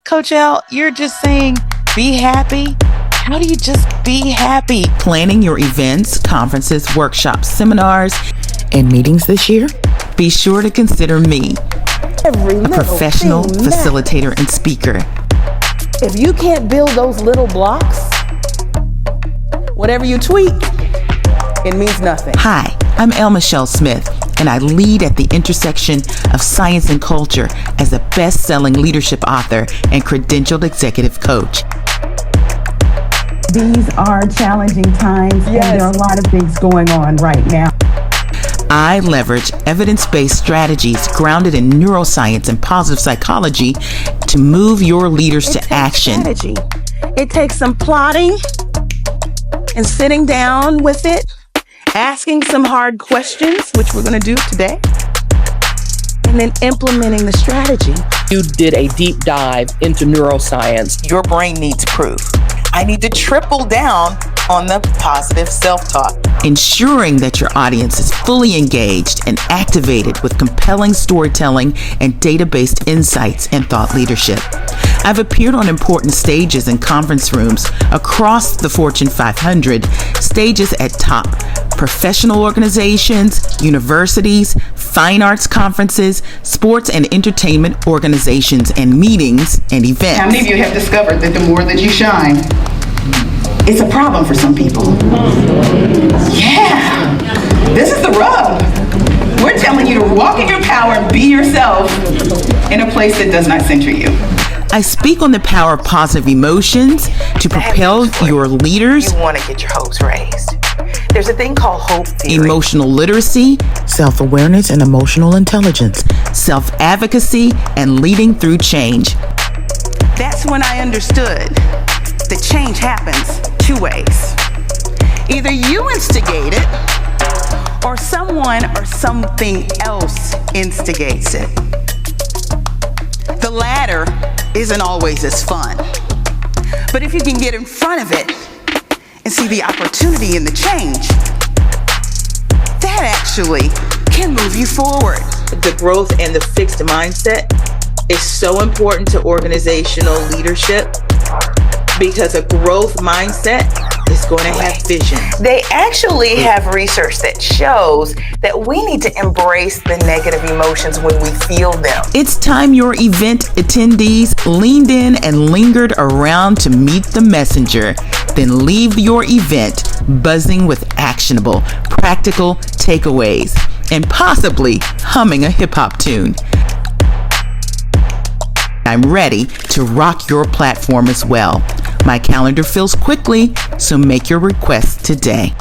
Coach L, you're just saying be happy. How do you just be happy? Planning your events, conferences, workshops, seminars, and meetings this year? Be sure to consider me, a professional facilitator and speaker. If you can't build those little blocks, whatever you tweak, it means nothing. Hi, I'm Michelle Smith, and I lead at the intersection of science and culture as a best-selling leadership author and credentialed executive coach. These are challenging times, and there are a lot of things going on right now. I leverage evidence-based strategies grounded in neuroscience and positive psychology to move your leaders to action. Strategy. It takes some plotting and sitting down with it, asking some hard questions, which we're going to do today, and then implementing the strategy. You did a deep dive into neuroscience. Your brain needs proof. I need to triple down on the positive self-talk. Ensuring that your audience is fully engaged and activated with compelling storytelling and data-based insights and thought leadership. I've appeared on important stages in conference rooms across the Fortune 500, stages at top professional organizations, universities, fine arts conferences, sports and entertainment organizations, and meetings and events. How many of you have discovered that the more that you shine, it's a problem for some people? Yeah, this is the rub. We're telling you to walk in your power and be yourself in a place that does not center you. I speak on the power of positive emotions to propel your leaders. You want to get your hopes raised. There's a thing called hope theory. Emotional literacy, self-awareness and emotional intelligence, self-advocacy, and leading through change. That's when I understood that change happens two ways. Either you instigate it, or someone or something else instigates it. The latter isn't always as fun. But if you can get in front of it and see the opportunity in the change, that actually can move you forward. The growth and the fixed mindset is so important to organizational leadership because a growth mindset is going to have vision. They actually have research that shows that we need to embrace the negative emotions when we feel them. It's time your event attendees leaned in and lingered around to meet the messenger. Then leave your event buzzing with actionable, practical takeaways and possibly humming a hip-hop tune. I'm ready to rock your platform as well. My calendar fills quickly, so make your request today.